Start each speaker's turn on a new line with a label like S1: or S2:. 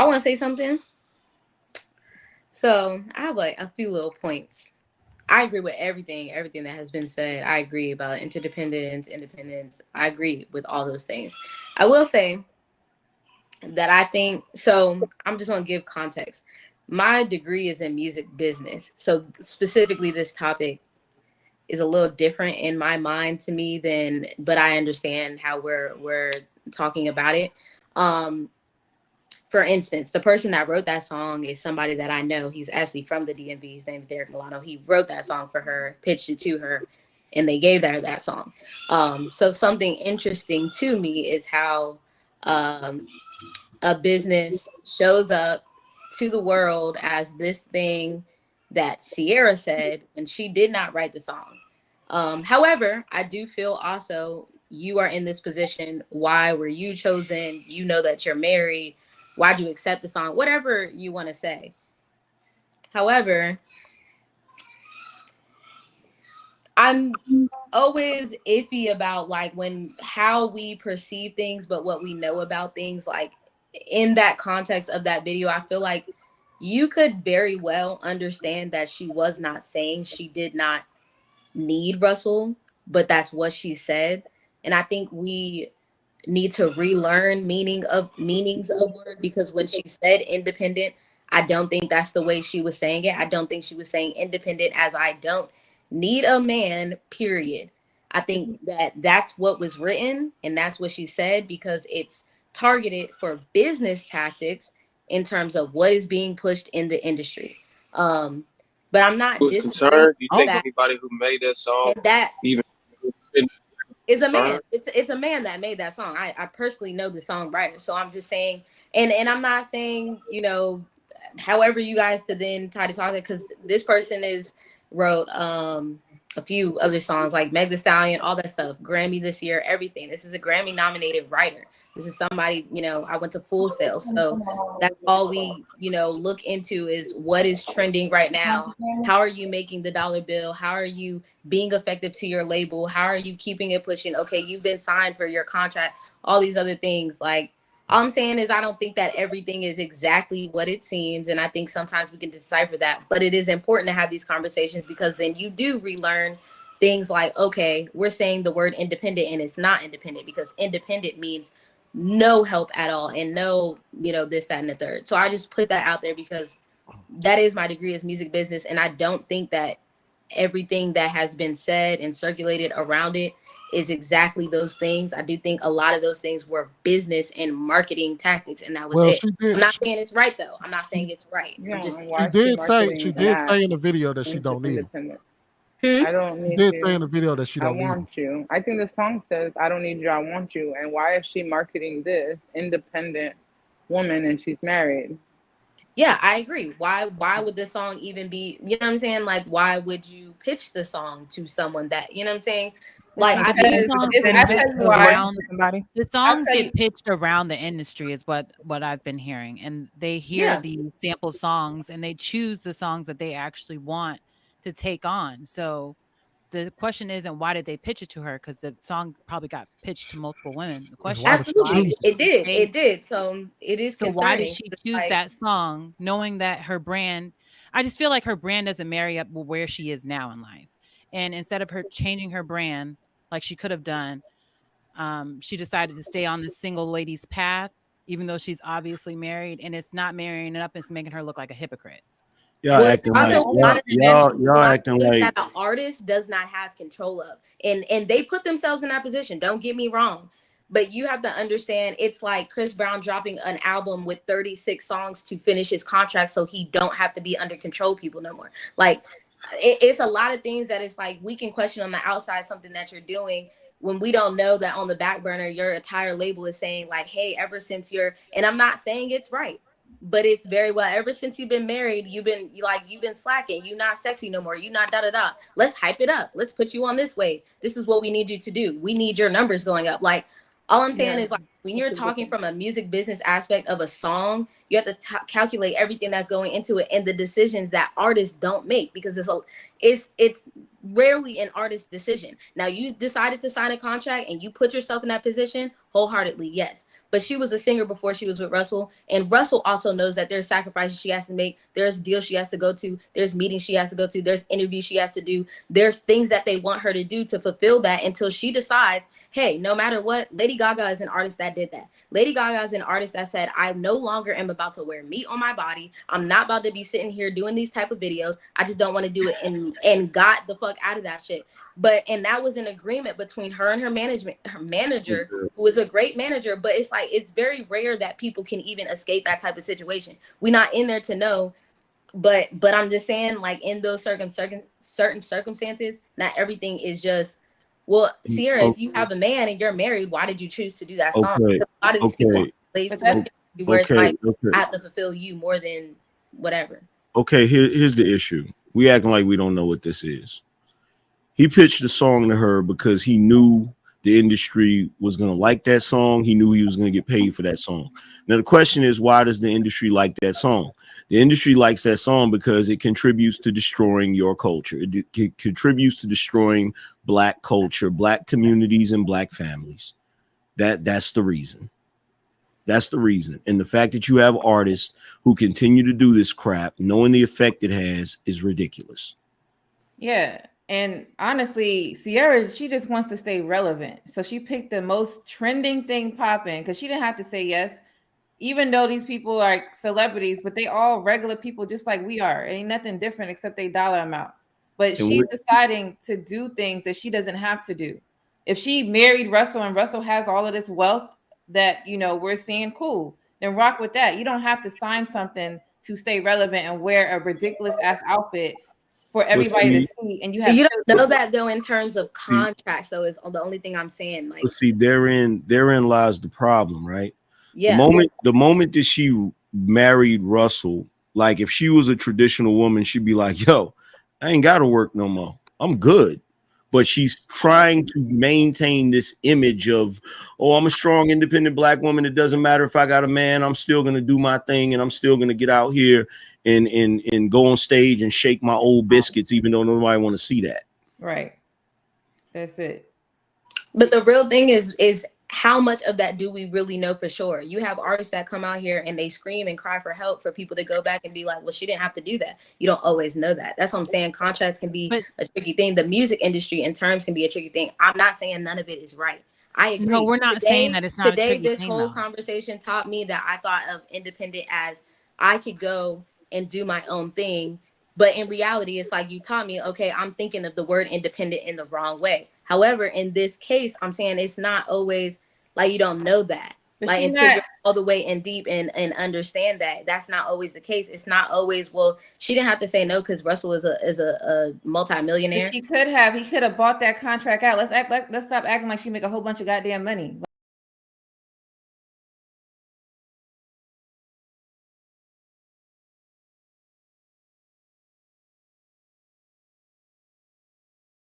S1: want to say something. So I have like a few little points. I agree with everything that has been said. I agree about interdependence, independence. I agree with all those things. I will say that I think so. I'm just gonna give context. My degree is in music business, so specifically this topic is a little different in my mind to me than, but I understand how we're talking about it. Um, for instance, the person that wrote that song is somebody that I know. He's actually from the DMV. His name is Derek Milano. He wrote that song for her, pitched it to her, and they gave her that song. So something interesting to me is how um, a business shows up to the world as this thing that Ciara said when she did not write the song. However, I do feel also you are in this position. Why were you chosen? You know that you're married. Why'd you accept the song? Whatever you want to say. However, I'm always iffy about like when how we perceive things, but what we know about things. Like in that context of that video, I feel like you could very well understand that she was not saying she did not need Russell, but that's what she said. And I think we need to relearn meanings of word, because when she said independent, I don't think that's the way she was saying it. I don't think she was saying independent as I don't need a man, period. I think that that's what was written and that's what she said because it's targeted for business tactics in terms of what is being pushed in the industry. But I'm not
S2: Was
S1: disagreeing
S2: concerned. You think
S1: that
S2: anybody who made that song
S1: that
S2: even
S1: is a man.
S2: concerned?
S1: It's a man that made that song. I personally know the songwriter, so I'm just saying, and I'm not saying, you know, however you guys to then try to talk it, because this person is wrote a few other songs like Meg The Stallion, all that stuff, Grammy this year, everything. This is a Grammy nominated writer. This is somebody, you know, I went to Full Sail, so that's all we, you know, look into is what is trending right now. How are you making the dollar bill? How are you being effective to your label? How are you keeping it pushing? Okay, you've been signed for your contract, all these other things. Like, all I'm saying is I don't think that everything is exactly what it seems. And I think sometimes we can decipher that. But it is important to have these conversations because then you do relearn things like, okay, we're saying the word independent and it's not independent because independent means no help at all and no, you know, this, that, and the third. So I just put that out there because that is my degree is music business. And I don't think that everything that has been said and circulated around it is exactly those things. I do think a lot of those things were business and marketing tactics, and that was
S3: Well,
S1: it.
S3: she
S1: I'm
S3: did.
S1: not saying it's right though. I'm not saying it's right. I'm
S4: Yeah,
S1: just
S4: and
S3: She
S4: why is she
S3: did say. She
S4: marketing
S3: did
S4: that
S3: say in the video that she don't need him.
S4: independent?
S1: hmm?
S4: I don't
S3: She
S4: need
S3: did say in
S4: you.
S3: the video that she
S4: I
S3: don't need him.
S4: want you. I think the song says, I don't need you, I want you. And why is she marketing this independent woman and she's married?
S1: Yeah, I agree. Why would this song even be, you know what I'm saying? Like why would you pitch the song to someone that, you know what I'm saying? Like I
S5: These
S1: think
S4: Because
S5: songs
S4: it's
S5: get
S6: I
S4: not
S6: tell
S5: pitched
S6: you
S4: working
S6: why.
S5: around
S4: for somebody.
S5: the
S6: I'll
S5: songs
S6: tell
S5: get
S6: you.
S5: pitched around the industry is what I've been hearing, and they hear
S1: yeah.
S5: these sample songs and they choose the songs that they actually want to take on. So the question isn't why did they pitch it to her, because the song probably got pitched to multiple women. The
S3: Is
S5: question
S3: why
S5: is
S3: did she
S5: why
S1: Absolutely.
S5: did
S3: choose it?
S1: It
S5: she
S1: did.
S5: say,
S1: It did. So it is
S5: so why did
S1: concerning.
S5: she
S1: It's
S5: choose
S1: like
S5: that song knowing that her brand, I just feel like her brand doesn't marry up with where she is now in life. And instead of her changing her brand like she could have done, she decided to stay on the single lady's path, even though she's obviously married, and it's not marrying it up, it's making her look like a hypocrite.
S7: Y'all
S1: well, it's
S7: acting like
S1: also a lot of
S7: y'all
S1: a lot
S7: acting
S1: of things
S7: like
S1: that an artist does not have control of. And they put themselves in that position. Don't get me wrong. But you have to understand it's like Chris Brown dropping an album with 36 songs to finish his contract so he don't have to be under control people no more. Like it's a lot of things that it's like we can question on the outside something that you're doing when we don't know that on the back burner your entire label is saying like, hey, ever since you're, and I'm not saying it's right, but it's very well ever since you've been married, you've been slacking, you not sexy no more, you not da da da, let's hype it up, let's put you on this way, this is what we need you to do, we need your numbers going up. Like all I'm saying
S4: Yeah,
S1: is like when
S4: this
S1: you're
S4: is
S1: talking
S4: different.
S1: from a music business aspect of a song, you have to calculate everything that's going into it and the decisions that artists don't make because it's rarely an artist's decision. Now you decided to sign a contract and you put yourself in that position wholeheartedly, yes. but she was a singer before she was with Russell. And Russell also knows that there's sacrifices she has to make. There's deals she has to go to. There's meetings she has to go to. There's interviews she has to do. There's things that they want her to do to fulfill that until she decides, hey, no matter what, Lady Gaga is an artist that did that. Lady Gaga is an artist that said, I no longer am about to wear meat on my body. I'm not about to be sitting here doing these type of videos. I just don't want to do it, and got the fuck out of that shit. And that was an agreement between her and her manager, who is a great manager. But it's like, it's very rare that people can even escape that type of situation. We're not in there to know. But I'm just saying, like, in those certain circumstances, not everything is just, well, Ciara, if you have a man and you're married, why did you choose to do that song?
S2: Okay.
S1: A lot of these people are slaves to where it's like, I have to fulfill you more than whatever.
S2: Okay, here's the issue. We acting like we don't know what this is. He pitched the song to her because he knew the industry was going to like that song. He knew he was going to get paid for that song. Now, the question is, why does the industry like that song? The industry likes that song because it contributes to destroying your culture. It contributes to destroying Black culture, Black communities, and Black families. That's the reason. That's the reason. And the fact that you have artists who continue to do this crap, knowing the effect it has, is ridiculous.
S3: Yeah. And honestly, Ciara, she just wants to stay relevant. So she picked the most trending thing popping because she didn't have to say yes. Even though these people are celebrities, but they all regular people just like we are. Ain't nothing different except they dollar amount. But she's deciding to do things that she doesn't have to do. If she married Russell and Russell has all of this wealth that, you know, we're seeing, cool, then rock with that. You don't have to sign something to stay relevant and wear a ridiculous ass outfit for everybody to see. And you
S1: don't know that though in terms of contracts, though, is the only thing I'm saying. Like,
S2: see, therein lies the problem, right?
S1: Yeah.
S2: The moment that she married Russell, like if she was a traditional woman, she'd be like, yo, I ain't got to work no more. I'm good. But she's trying to maintain this image of, oh, I'm a strong, independent Black woman. It doesn't matter if I got a man. I'm still going to do my thing, and I'm still going to get out here and go on stage and shake my old biscuits, even though nobody want to see that.
S3: Right. That's it.
S1: But the real thing is how much of that do we really know for sure? You have artists that come out here and they scream and cry for help for people to go back and be like, well, she didn't have to do that. You don't always know that. That's what I'm saying. Contracts can be a tricky thing. The music industry in terms can be a tricky thing. I'm not saying none of it is right. I agree.
S5: No, we're not saying that it's not a tricky
S1: this
S5: thing,
S1: whole
S5: though.
S1: conversation taught me that I thought of independent as I could go and do my own thing. But in reality, it's like you taught me, okay, I'm thinking of the word independent in the wrong way. However, in this case, I'm saying it's not always like you don't know that.
S3: But
S1: like until you're all the way in deep and understand that that's not always the case. It's not always, well, she didn't have to say no because Russell is a multimillionaire.
S3: He could have bought that contract out. Let's stop acting like she make a whole bunch of goddamn money.